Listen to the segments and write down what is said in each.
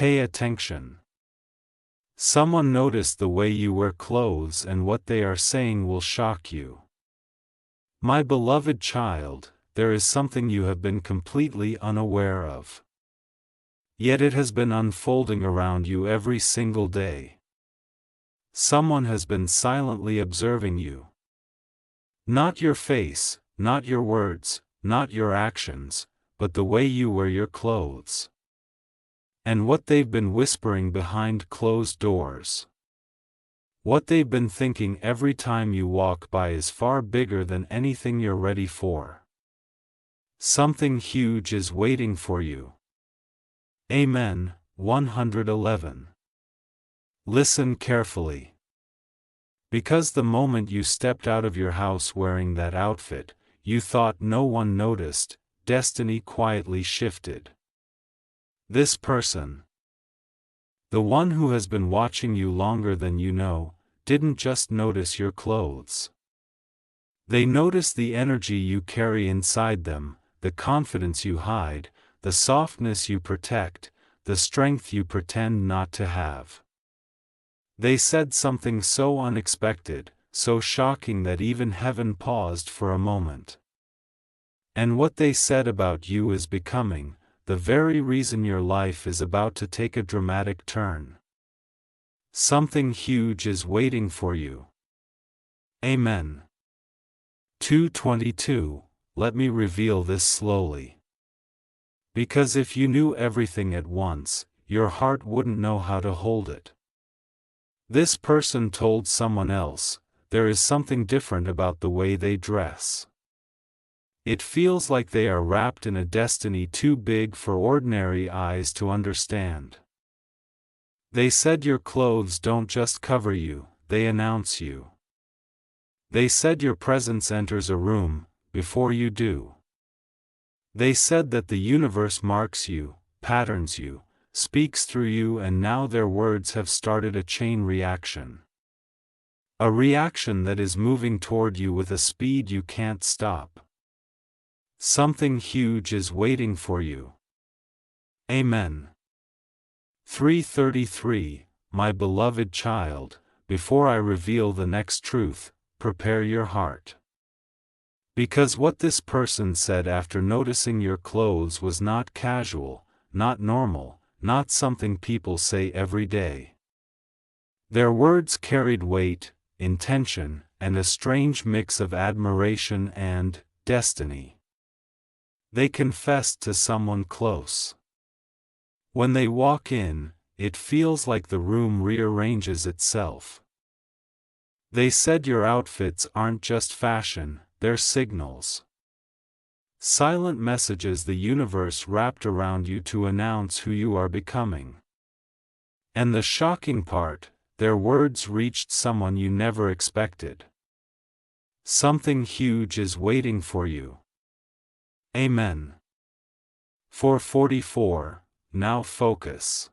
Pay attention. Someone noticed the way you wear clothes, and what they are saying will shock you. My beloved child, there is something you have been completely unaware of. Yet it has been unfolding around you every single day. Someone has been silently observing you. Not your face, not your words, not your actions, but the way you wear your clothes. And what they've been whispering behind closed doors. What they've been thinking every time you walk by is far bigger than anything you're ready for. Something huge is waiting for you. Amen. 111. Listen carefully. Because the moment you stepped out of your house wearing that outfit, you thought no one noticed, destiny quietly shifted. This person, the one who has been watching you longer than you know, didn't just notice your clothes. They noticed the energy you carry inside them, the confidence you hide, the softness you protect, the strength you pretend not to have. They said something so unexpected, so shocking that even heaven paused for a moment. And what they said about you is becoming the very reason your life is about to take a dramatic turn. Something huge is waiting for you. Amen. 222. Let me reveal this slowly. Because if you knew everything at once, your heart wouldn't know how to hold it. This person told someone else, there is something different about the way they dress. It feels like they are wrapped in a destiny too big for ordinary eyes to understand. They said your clothes don't just cover you, they announce you. They said your presence enters a room, before you do. They said that the universe marks you, patterns you, speaks through you, and now their words have started a chain reaction. A reaction that is moving toward you with a speed you can't stop. Something huge is waiting for you. Amen. 333. My beloved child, before I reveal the next truth, prepare your heart. Because what this person said after noticing your clothes was not casual, not normal, not something people say every day. Their words carried weight, intention, and a strange mix of admiration and destiny. They confessed to someone close. When they walk in, it feels like the room rearranges itself. They said your outfits aren't just fashion, they're signals. Silent messages the universe wrapped around you to announce who you are becoming. And the shocking part, their words reached someone you never expected. Something huge is waiting for you. Amen. 444. Now focus.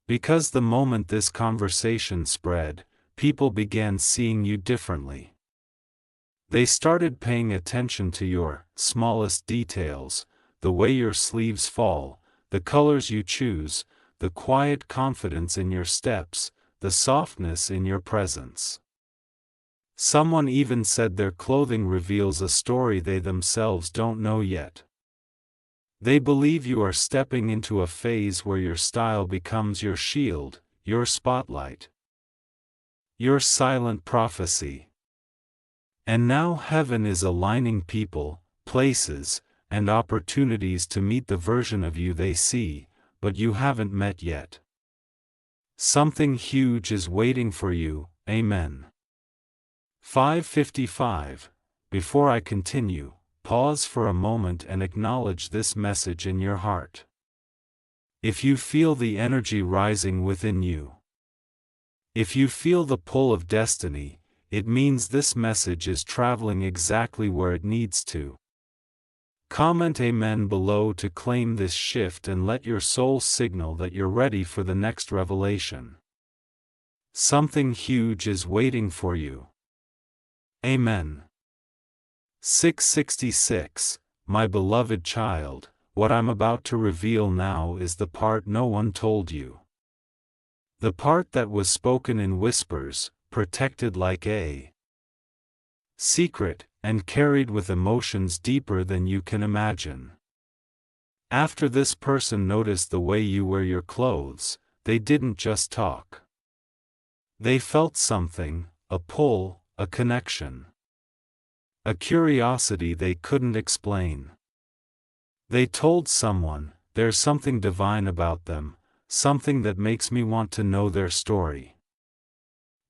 Because the moment this conversation spread, people began seeing you differently. They started paying attention to your smallest details, the way your sleeves fall, the colors you choose, the quiet confidence in your steps, the softness in your presence. Someone even said their clothing reveals a story they themselves don't know yet. They believe you are stepping into a phase where your style becomes your shield, your spotlight, your silent prophecy. And now heaven is aligning people, places, and opportunities to meet the version of you they see, but you haven't met yet. Something huge is waiting for you. Amen. 555. Before I continue, pause for a moment and acknowledge this message in your heart. If you feel the energy rising within you, if you feel the pull of destiny, it means this message is traveling exactly where it needs to. Comment Amen below to claim this shift and let your soul signal that you're ready for the next revelation. Something huge is waiting for you. Amen. 666. My beloved child, what I'm about to reveal now is the part no one told you. The part that was spoken in whispers, protected like a secret, and carried with emotions deeper than you can imagine. After this person noticed the way you wear your clothes, they didn't just talk. They felt something, a pull, a connection. A curiosity they couldn't explain. They told someone, there's something divine about them, something that makes me want to know their story.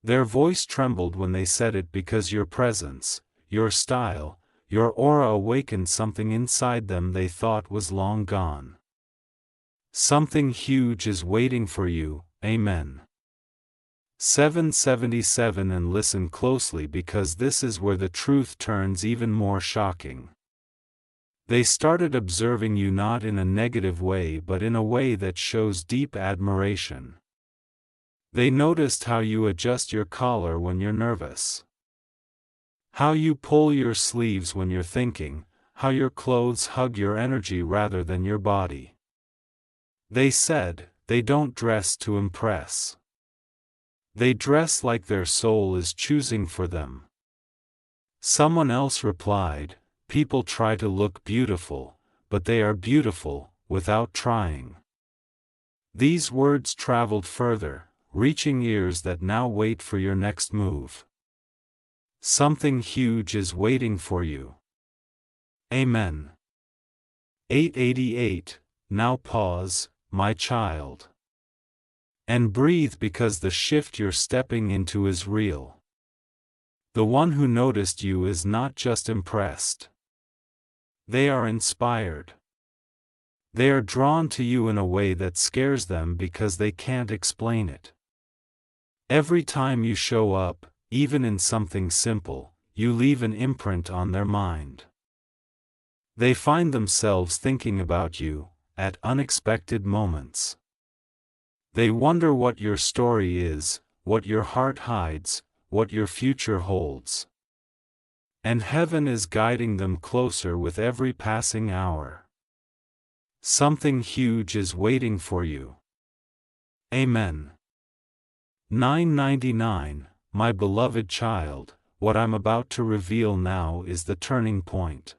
Their voice trembled when they said it because your presence, your style, your aura awakened something inside them they thought was long gone. Something huge is waiting for you, amen. 777. And listen closely because this is where the truth turns even more shocking. They started observing you not in a negative way but in a way that shows deep admiration. They noticed how you adjust your collar when you're nervous. How you pull your sleeves when you're thinking, how your clothes hug your energy rather than your body. They said, they don't dress to impress. They dress like their soul is choosing for them. Someone else replied, people try to look beautiful, but they are beautiful, without trying. These words traveled further, reaching ears that now wait for your next move. Something huge is waiting for you. Amen. 888. Now pause, my child. And breathe because the shift you're stepping into is real. The one who noticed you is not just impressed. They are inspired. They are drawn to you in a way that scares them because they can't explain it. Every time you show up, even in something simple, you leave an imprint on their mind. They find themselves thinking about you, at unexpected moments. They wonder what your story is, what your heart hides, what your future holds. And heaven is guiding them closer with every passing hour. Something huge is waiting for you. Amen. 999. My beloved child, what I'm about to reveal now is the turning point.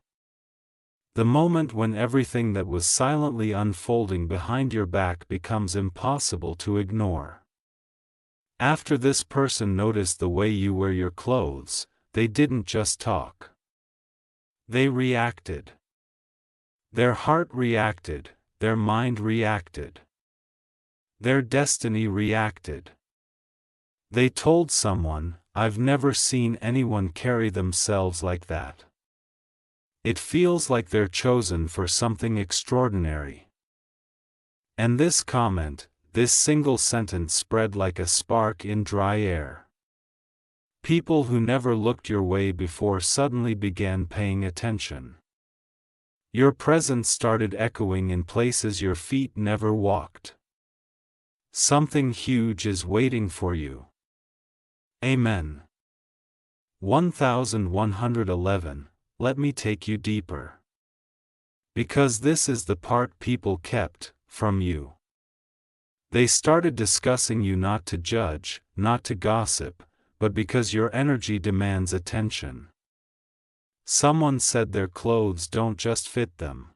The moment when everything that was silently unfolding behind your back becomes impossible to ignore. After this person noticed the way you wear your clothes, they didn't just talk. They reacted. Their heart reacted, their mind reacted. Their destiny reacted. They told someone, I've never seen anyone carry themselves like that. It feels like they're chosen for something extraordinary. And this comment, this single sentence spread like a spark in dry air. People who never looked your way before suddenly began paying attention. Your presence started echoing in places your feet never walked. Something huge is waiting for you. Amen. 1111. Let me take you deeper. Because this is the part people kept from you. They started discussing you not to judge, not to gossip, but because your energy demands attention. Someone said their clothes don't just fit them.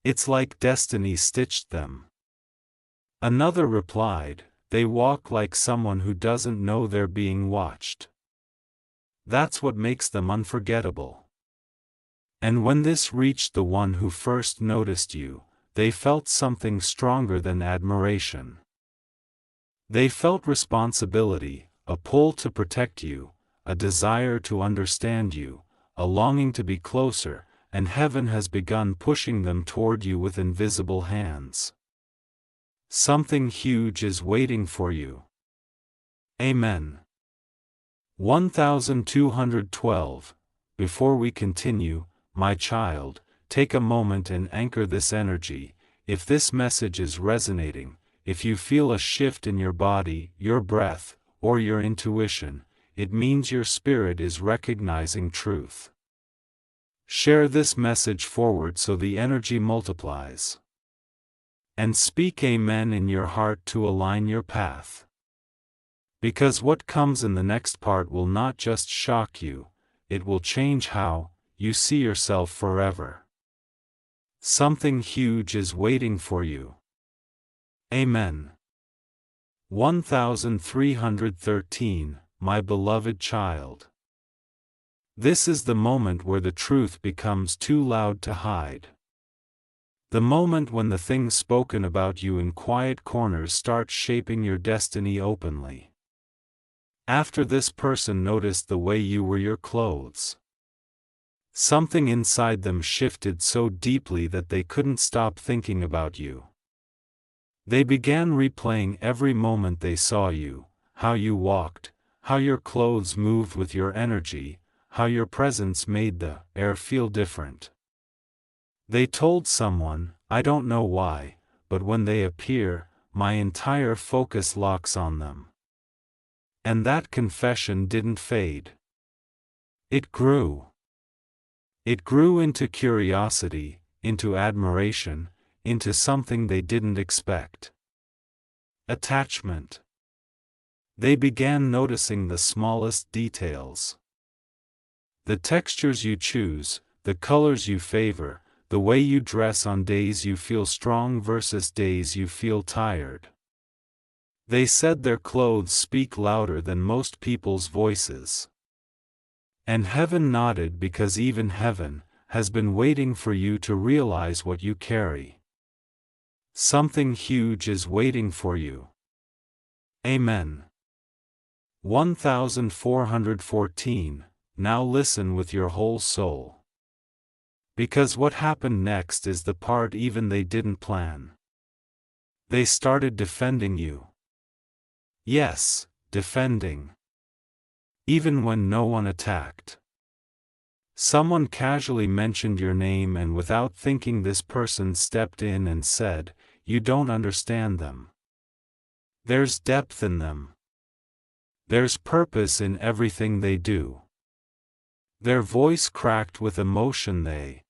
It's like destiny stitched them. Another replied, they walk like someone who doesn't know they're being watched. That's what makes them unforgettable. And when this reached the one who first noticed you, they felt something stronger than admiration. They felt responsibility, a pull to protect you, a desire to understand you, a longing to be closer, and heaven has begun pushing them toward you with invisible hands. Something huge is waiting for you. Amen. 1212. Before we continue, my child, take a moment and anchor this energy. If this message is resonating, if you feel a shift in your body, your breath, or your intuition, it means your spirit is recognizing truth. Share this message forward so the energy multiplies. And speak Amen in your heart to align your path. Because what comes in the next part will not just shock you, it will change how you see yourself forever. Something huge is waiting for you. Amen. 1313, my beloved child. This is the moment where the truth becomes too loud to hide. The moment when the things spoken about you in quiet corners start shaping your destiny openly. After this person noticed the way you wore your clothes, something inside them shifted so deeply that they couldn't stop thinking about you. They began replaying every moment they saw you, how you walked, how your clothes moved with your energy, how your presence made the air feel different. They told someone, I don't know why, but when they appear, my entire focus locks on them. And that confession didn't fade. It grew. It grew into curiosity, into admiration, into something they didn't expect. Attachment. They began noticing the smallest details. The textures you choose, the colors you favor, the way you dress on days you feel strong versus days you feel tired. They said their clothes speak louder than most people's voices. And heaven nodded because even heaven has been waiting for you to realize what you carry. Something huge is waiting for you. Amen. 1414, now listen with your whole soul. Because what happened next is the part even they didn't plan. They started defending you. Yes, defending. Even when no one attacked. Someone casually mentioned your name and without thinking this person stepped in and said, you don't understand them. There's depth in them. There's purpose in everything they do. Their voice cracked with emotion they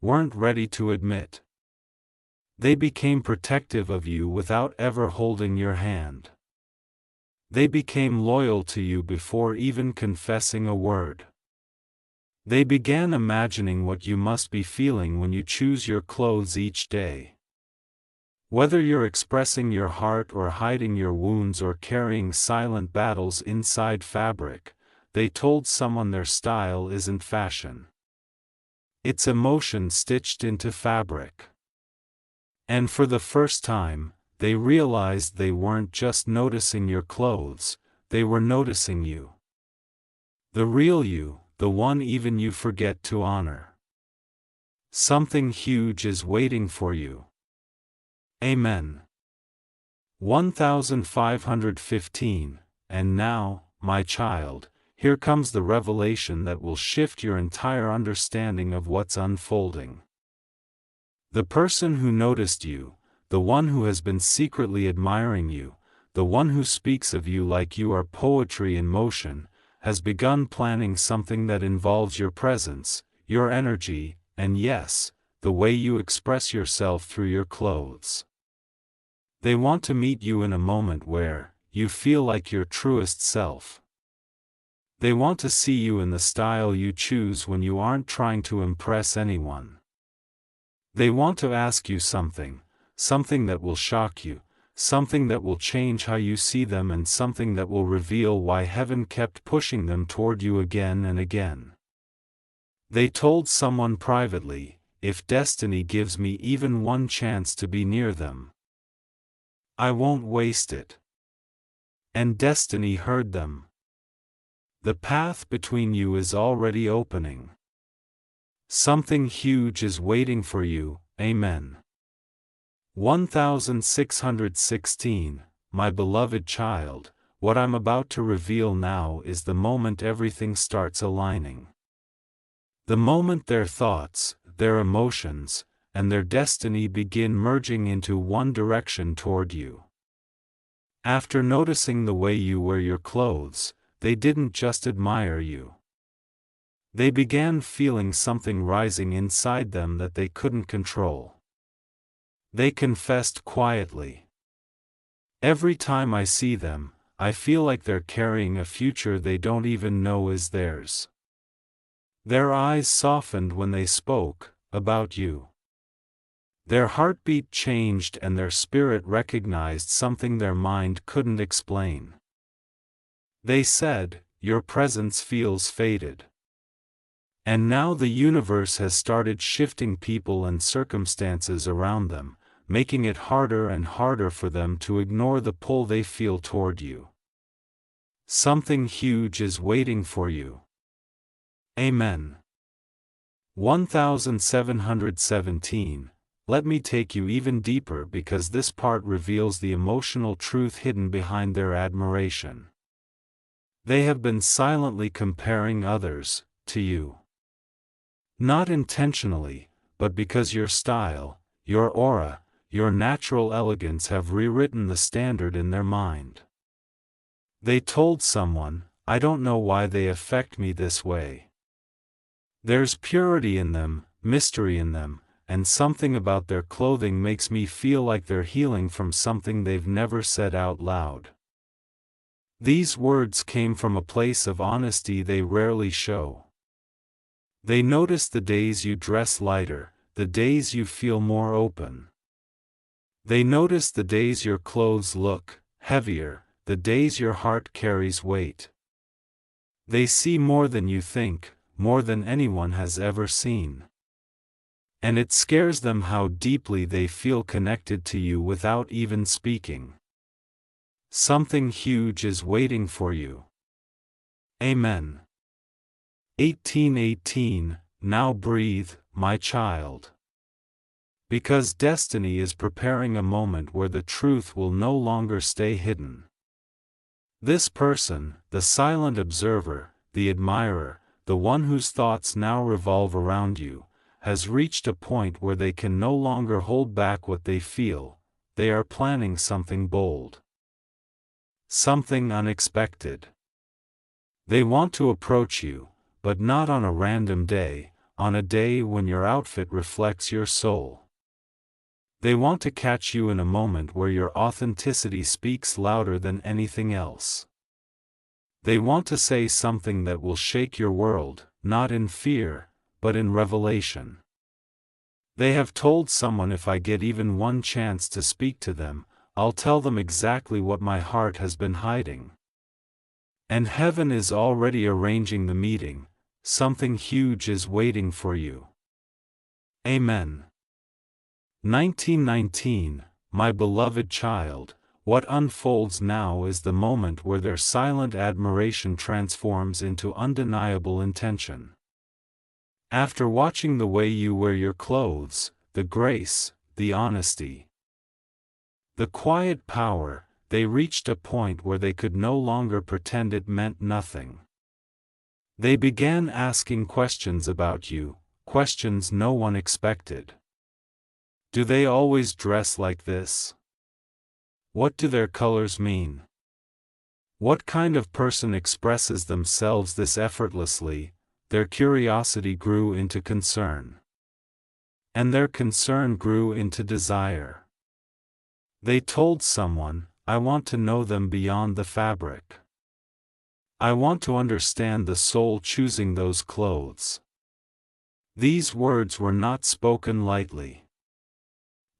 weren't ready to admit. They became protective of you without ever holding your hand. They became loyal to you before even confessing a word. They began imagining what you must be feeling when you choose your clothes each day. Whether you're expressing your heart or hiding your wounds or carrying silent battles inside fabric, they told someone their style isn't fashion. It's emotion stitched into fabric. And for the first time, they realized they weren't just noticing your clothes, they were noticing you. The real you, the one even you forget to honor. Something huge is waiting for you. Amen. 1515, and now, my child, here comes the revelation that will shift your entire understanding of what's unfolding. The person who noticed you, the one who has been secretly admiring you, the one who speaks of you like you are poetry in motion, has begun planning something that involves your presence, your energy, and yes, the way you express yourself through your clothes. They want to meet you in a moment where you feel like your truest self. They want to see you in the style you choose when you aren't trying to impress anyone. They want to ask you something that will shock you, something that will change how you see them, and something that will reveal why heaven kept pushing them toward you again and again. They told someone privately, if destiny gives me even one chance to be near them, I won't waste it. And destiny heard them. The path between you is already opening. Something huge is waiting for you. Amen. 1616, my beloved child, what I'm about to reveal now is the moment everything starts aligning. The moment their thoughts, their emotions, and their destiny begin merging into one direction toward you. After noticing the way you wear your clothes, they didn't just admire you. They began feeling something rising inside them that they couldn't control. They confessed quietly. Every time I see them, I feel like they're carrying a future they don't even know is theirs. Their eyes softened when they spoke about you. Their heartbeat changed and their spirit recognized something their mind couldn't explain. They said, "Your presence feels faded." And now the universe has started shifting people and circumstances around them, making it harder and harder for them to ignore the pull they feel toward you. Something huge is waiting for you. Amen. 1717. Let me take you even deeper because this part reveals the emotional truth hidden behind their admiration. They have been silently comparing others to you. Not intentionally, but because your style, your aura, your natural elegance have rewritten the standard in their mind. They told someone, "I don't know why they affect me this way." There's purity in them, mystery in them, and something about their clothing makes me feel like they're healing from something they've never said out loud. These words came from a place of honesty they rarely show. They notice the days you dress lighter, the days you feel more open. They notice the days your clothes look heavier, the days your heart carries weight. They see more than you think, more than anyone has ever seen. And it scares them how deeply they feel connected to you without even speaking. Something huge is waiting for you. Amen. 1818. Now breathe, my child. Because destiny is preparing a moment where the truth will no longer stay hidden. This person, the silent observer, the admirer, the one whose thoughts now revolve around you, has reached a point where they can no longer hold back what they feel. They are planning something bold. Something unexpected. They want to approach you, but not on a random day, on a day when your outfit reflects your soul. They want to catch you in a moment where your authenticity speaks louder than anything else. They want to say something that will shake your world, not in fear, but in revelation. They have told someone, "If I get even one chance to speak to them, I'll tell them exactly what my heart has been hiding." And heaven is already arranging the meeting. Something huge is waiting for you. Amen. 1919. My beloved child, what unfolds now is the moment where their silent admiration transforms into undeniable intention. After watching the way you wear your clothes, the grace, the honesty, the quiet power, they reached a point where they could no longer pretend it meant nothing. They began asking questions about you, questions no one expected. Do they always dress like this? What do their colors mean? What kind of person expresses themselves this effortlessly? Their curiosity grew into concern. And their concern grew into desire. They told someone, "I want to know them beyond the fabric. I want to understand the soul choosing those clothes." These words were not spoken lightly.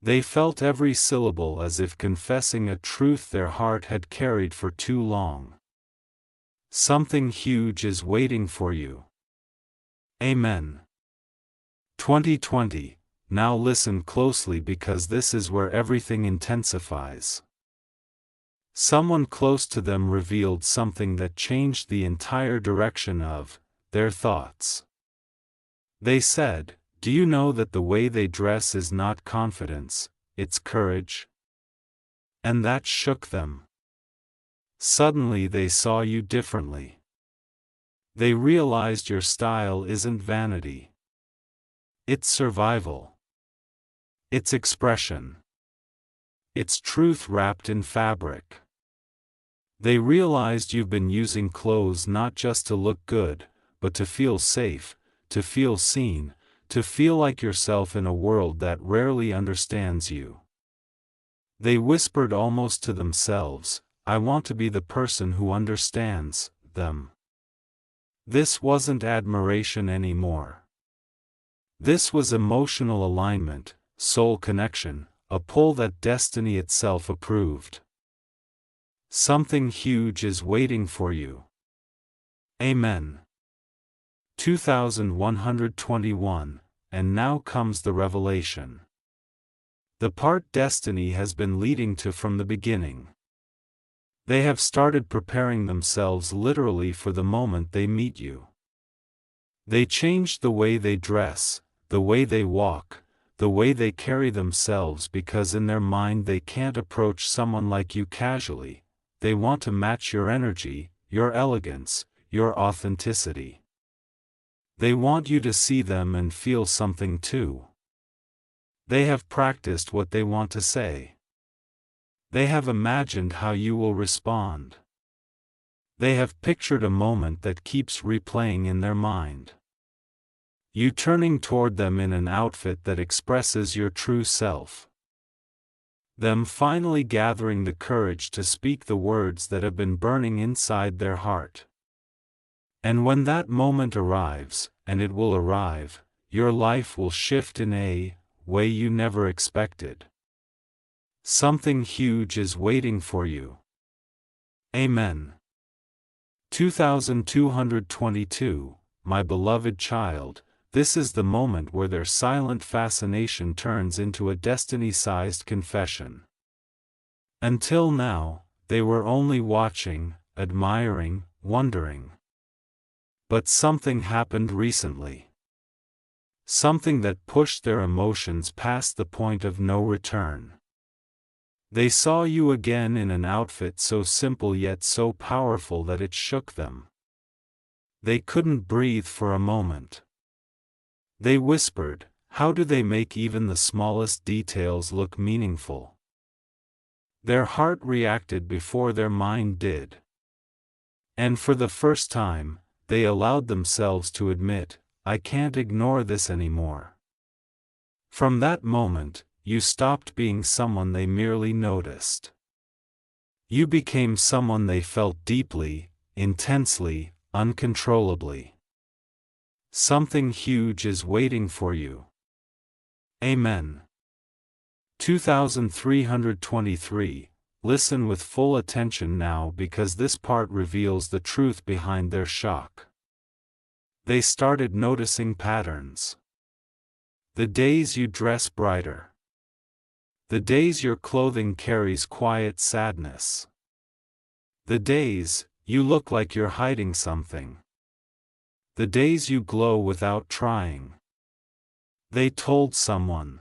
They felt every syllable as if confessing a truth their heart had carried for too long. Something huge is waiting for you. Amen. 2020. Now listen closely because this is where everything intensifies. Someone close to them revealed something that changed the entire direction of their thoughts. They said, "Do you know that the way they dress is not confidence, it's courage?" And that shook them. Suddenly they saw you differently. They realized your style isn't vanity. It's survival. It's expression. It's truth wrapped in fabric. They realized you've been using clothes not just to look good, but to feel safe, to feel seen, to feel like yourself in a world that rarely understands you. They whispered almost to themselves, I want to be the person who understands them. This wasn't admiration anymore. This was emotional alignment, soul connection, a pull that destiny itself approved. Something huge is waiting for you. Amen. 2121, and now comes the revelation. The part destiny has been leading to from the beginning. They have started preparing themselves literally for the moment they meet you. They changed the way they dress, the way they walk, the way they carry themselves because in their mind they can't approach someone like you casually. They want to match your energy, your elegance, your authenticity. They want you to see them and feel something too. They have practiced what they want to say. They have imagined how you will respond. They have pictured a moment that keeps replaying in their mind. You turning toward them in an outfit that expresses your true self. Them finally gathering the courage to speak the words that have been burning inside their heart. And when that moment arrives, and it will arrive, your life will shift in a way you never expected. Something huge is waiting for you. Amen. 2222, my beloved child, this is the moment where their silent fascination turns into a destiny-sized confession. Until now, they were only watching, admiring, wondering. But something happened recently. Something that pushed their emotions past the point of no return. They saw you again in an outfit so simple yet so powerful that it shook them. They couldn't breathe for a moment. They whispered, how do they make even the smallest details look meaningful? Their heart reacted before their mind did. And for the first time, they allowed themselves to admit, I can't ignore this anymore. From that moment, you stopped being someone they merely noticed. You became someone they felt deeply, intensely, uncontrollably. Something huge is waiting for you. Amen. 2323, listen with full attention now because this part reveals the truth behind their shock. They started noticing patterns. The days you dress brighter. The days your clothing carries quiet sadness. The days you look like you're hiding something. The days you glow without trying. They told someone.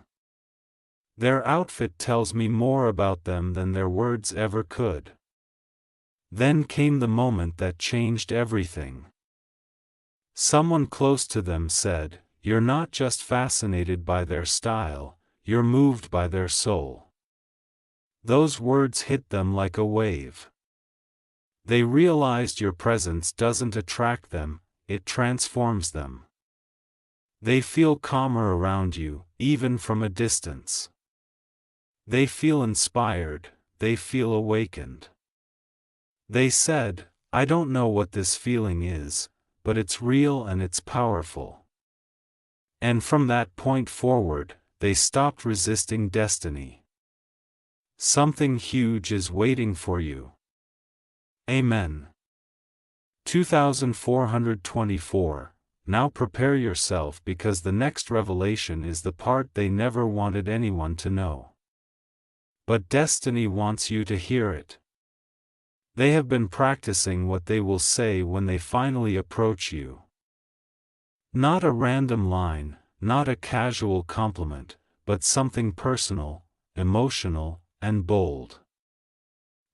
Their outfit tells me more about them than their words ever could. Then came the moment that changed everything. Someone close to them said, you're not just fascinated by their style, you're moved by their soul. Those words hit them like a wave. They realized your presence doesn't attract them, it transforms them. They feel calmer around you, even from a distance. They feel inspired, they feel awakened. They said, I don't know what this feeling is, but it's real and it's powerful. And from that point forward, they stopped resisting destiny. Something huge is waiting for you. Amen. 2424, now prepare yourself because the next revelation is the part they never wanted anyone to know. But destiny wants you to hear it. They have been practicing what they will say when they finally approach you. Not a random line, not a casual compliment, but something personal, emotional, and bold.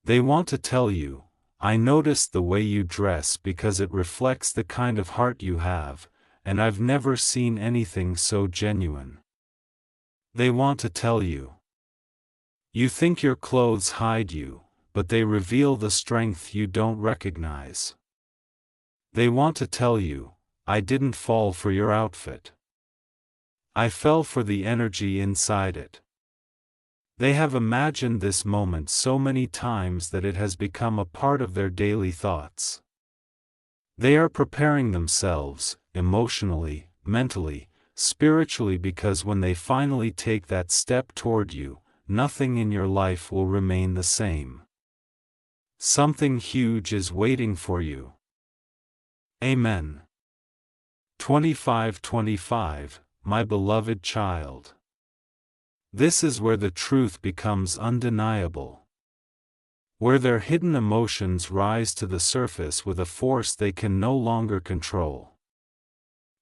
They want to tell you, I noticed the way you dress because it reflects the kind of heart you have, and I've never seen anything so genuine. They want to tell you. You think your clothes hide you, but they reveal the strength you don't recognize. They want to tell you, I didn't fall for your outfit. I fell for the energy inside it. They have imagined this moment so many times that it has become a part of their daily thoughts. They are preparing themselves, emotionally, mentally, spiritually, because when they finally take that step toward you, nothing in your life will remain the same. Something huge is waiting for you. Amen. 25:25, my beloved child. This is where the truth becomes undeniable. Where their hidden emotions rise to the surface with a force they can no longer control.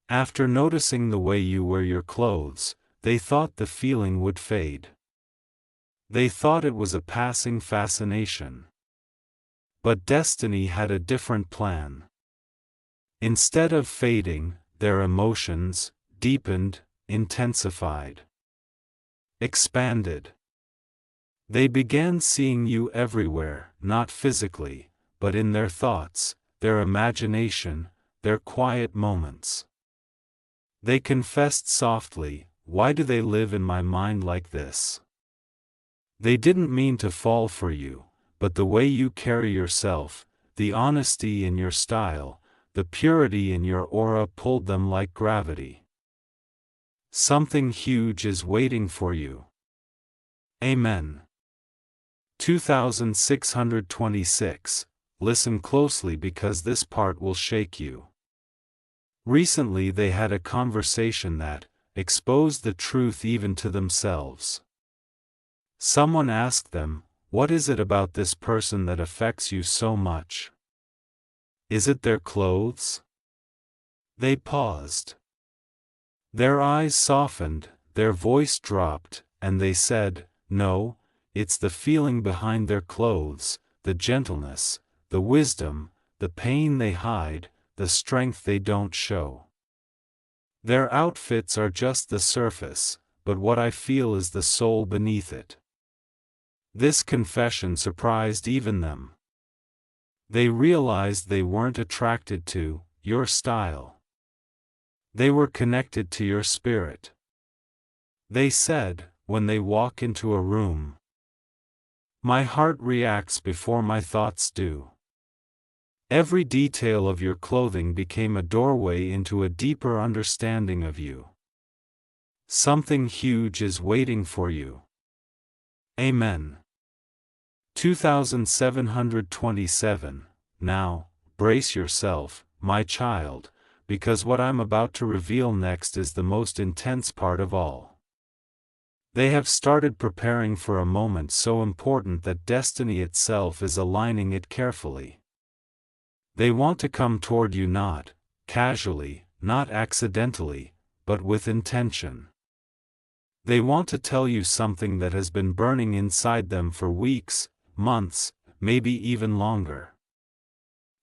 After noticing the way you wear your clothes, they thought the feeling would fade. They thought it was a passing fascination. But destiny had a different plan. Instead of fading, their emotions deepened, intensified, expanded. They began seeing you everywhere, not physically, but in their thoughts, their imagination, their quiet moments. They confessed softly, "Why do they live in my mind like this?" They didn't mean to fall for you, but the way you carry yourself, the honesty in your style, the purity in your aura pulled them like gravity. Something huge is waiting for you. Amen. 2626. Listen closely because this part will shake you. Recently they had a conversation that exposed the truth even to themselves. Someone asked them, "What is it about this person that affects you so much? Is it their clothes?" They paused. Their eyes softened, their voice dropped, and they said, "No, it's the feeling behind their clothes, the gentleness, the wisdom, the pain they hide, the strength they don't show. Their outfits are just the surface, but what I feel is the soul beneath it." This confession surprised even them. They realized they weren't attracted to your style. They were connected to your spirit. They said, when they walk into a room, "My heart reacts before my thoughts do." Every detail of your clothing became a doorway into a deeper understanding of you. Something huge is waiting for you. Amen. 2727. Now, brace yourself, my child, because what I'm about to reveal next is the most intense part of all. They have started preparing for a moment so important that destiny itself is aligning it carefully. They want to come toward you not casually, not accidentally, but with intention. They want to tell you something that has been burning inside them for weeks, months, maybe even longer.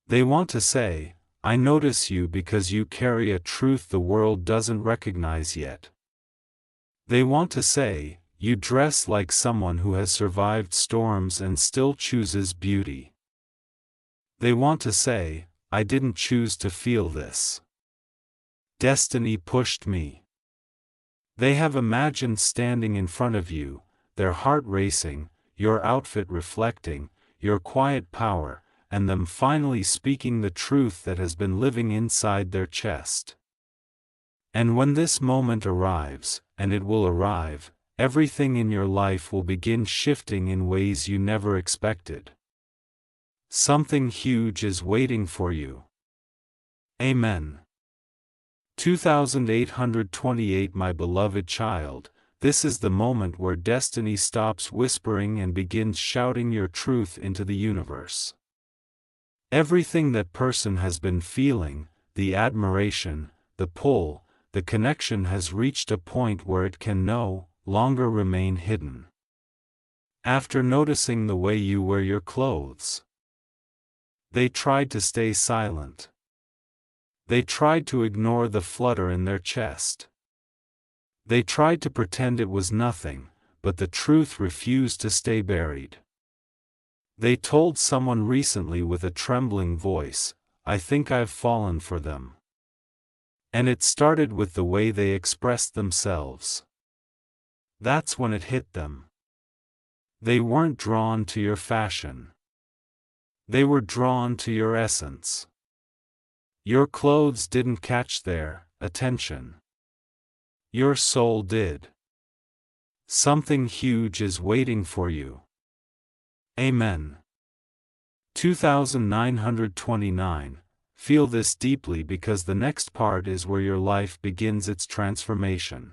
They want to say, "I notice you because you carry a truth the world doesn't recognize yet." They want to say, "You dress like someone who has survived storms and still chooses beauty." They want to say, "I didn't choose to feel this. Destiny pushed me." They have imagined standing in front of you, their heart racing, your outfit reflecting your quiet power, and them finally speaking the truth that has been living inside their chest. And when this moment arrives, and it will arrive, everything in your life will begin shifting in ways you never expected. Something huge is waiting for you. Amen. 2828. My beloved child, this is the moment where destiny stops whispering and begins shouting your truth into the universe. Everything that person has been feeling, the admiration, the pull, the connection has reached a point where it can no longer remain hidden. After noticing the way you wear your clothes, they tried to stay silent. They tried to ignore the flutter in their chest. They tried to pretend it was nothing, but the truth refused to stay buried. They told someone recently with a trembling voice, "I think I've fallen for them." And it started with the way they expressed themselves. That's when it hit them. They weren't drawn to your fashion. They were drawn to your essence. Your clothes didn't catch their attention. Your soul did. Something huge is waiting for you. Amen. 2929. Feel this deeply because the next part is where your life begins its transformation.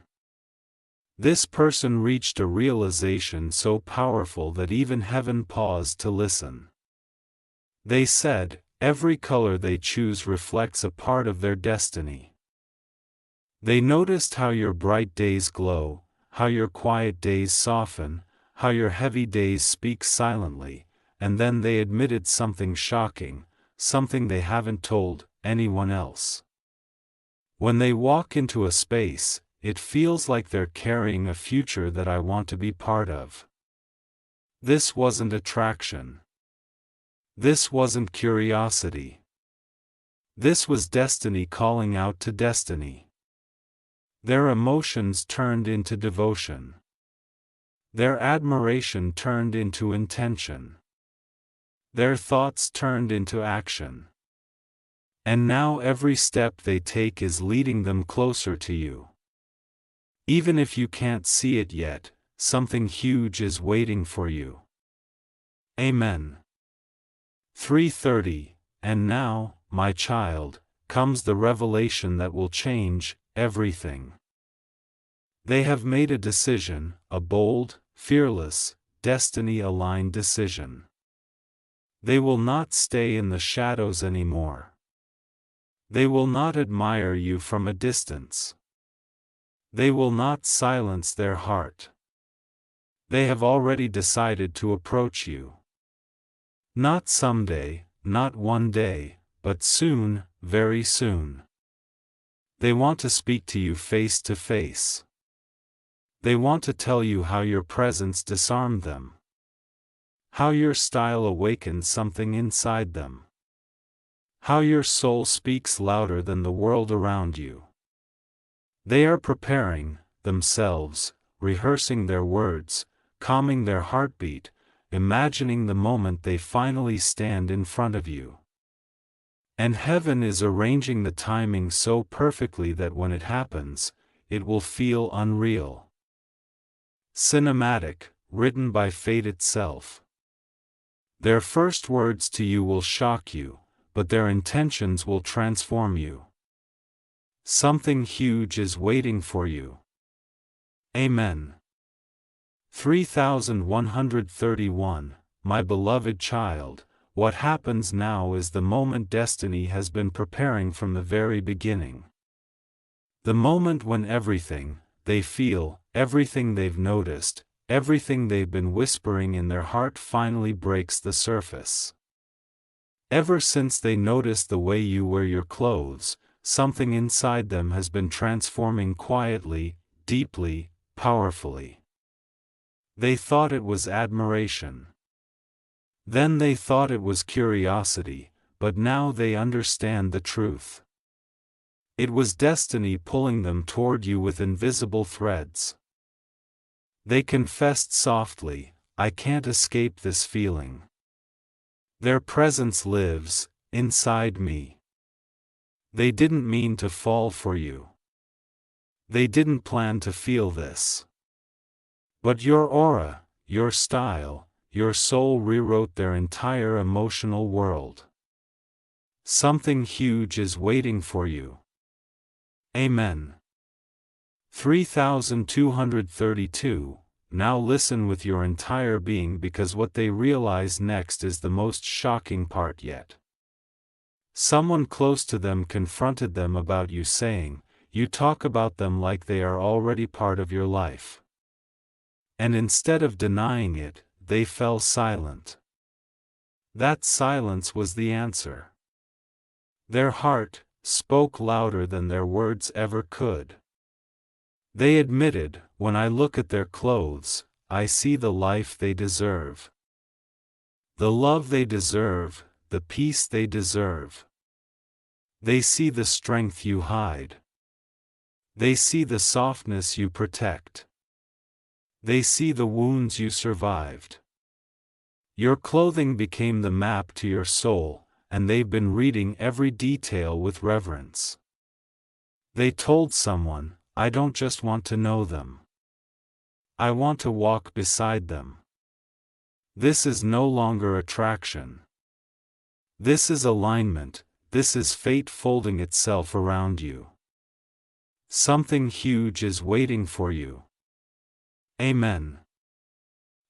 This person reached a realization so powerful that even heaven paused to listen. They said, every color they choose reflects a part of their destiny. They noticed how your bright days glow, how your quiet days soften, how your heavy days speak silently, and then they admitted something shocking, something they haven't told anyone else. When they walk into a space, it feels like they're carrying a future that I want to be part of. This wasn't attraction. This wasn't curiosity. This was destiny calling out to destiny. Their emotions turned into devotion. Their admiration turned into intention. Their thoughts turned into action. And now every step they take is leading them closer to you. Even if you can't see it yet, something huge is waiting for you. Amen. 3:30. And now, my child, comes the revelation that will change everything. They have made a decision, a bold, fearless, destiny-aligned decision. They will not stay in the shadows anymore. They will not admire you from a distance. They will not silence their heart. They have already decided to approach you. Not someday, not one day, but soon, very soon. They want to speak to you face to face. They want to tell you how your presence disarmed them. How your style awakened something inside them. How your soul speaks louder than the world around you. They are preparing themselves, rehearsing their words, calming their heartbeat, imagining the moment they finally stand in front of you. And heaven is arranging the timing so perfectly that when it happens, it will feel unreal. Cinematic, written by fate itself. Their first words to you will shock you, but their intentions will transform you. Something huge is waiting for you. Amen. 3131. My beloved child, what happens now is the moment destiny has been preparing from the very beginning. The moment when everything they feel, everything they've noticed, everything they've been whispering in their heart finally breaks the surface. Ever since they noticed the way you wear your clothes, something inside them has been transforming quietly, deeply, powerfully. They thought it was admiration. Then they thought it was curiosity, but now they understand the truth. It was destiny pulling them toward you with invisible threads. They confessed softly, I can't escape this feeling. Their presence lives inside me. They didn't mean to fall for you. They didn't plan to feel this. But your aura, your style, your soul rewrote their entire emotional world. Something huge is waiting for you. Amen. 3232. Now listen with your entire being because what they realize next is the most shocking part yet. Someone close to them confronted them about you saying, you talk about them like they are already part of your life. And instead of denying it, they fell silent. That silence was the answer. Their heart spoke louder than their words ever could. They admitted, when I look at their clothes, I see the life they deserve. The love they deserve, the peace they deserve. They see the strength you hide. They see the softness you protect. They see the wounds you survived. Your clothing became the map to your soul, and they've been reading every detail with reverence. They told someone, I don't just want to know them. I want to walk beside them. This is no longer attraction. This is alignment, this is fate folding itself around you. Something huge is waiting for you. Amen.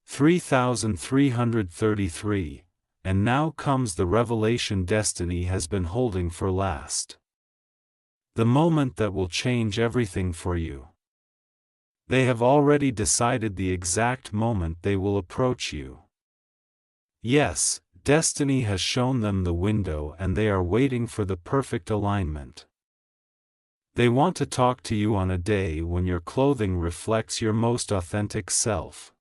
3333, and now comes the revelation destiny has been holding for last. The moment that will change everything for you. They have already decided the exact moment they will approach you. Yes, destiny has shown them the window and they are waiting for the perfect alignment. They want to talk to you on a day when your clothing reflects your most authentic self.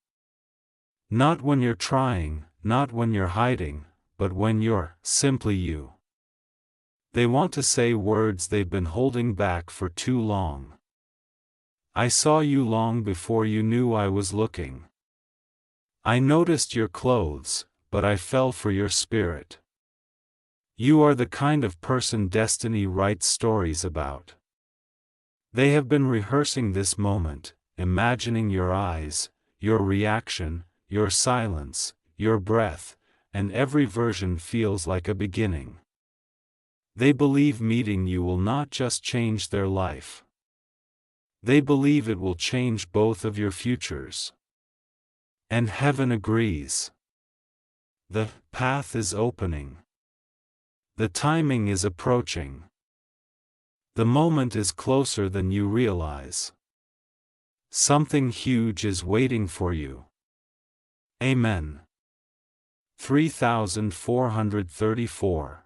Not when you're trying, not when you're hiding, but when you're simply you. They want to say words they've been holding back for too long. I saw you long before you knew I was looking. I noticed your clothes, but I fell for your spirit. You are the kind of person destiny writes stories about. They have been rehearsing this moment, imagining your eyes, your reaction, your silence, your breath, and every version feels like a beginning. They believe meeting you will not just change their life. They believe it will change both of your futures. And heaven agrees. The path is opening. The timing is approaching. The moment is closer than you realize. Something huge is waiting for you. Amen. 3434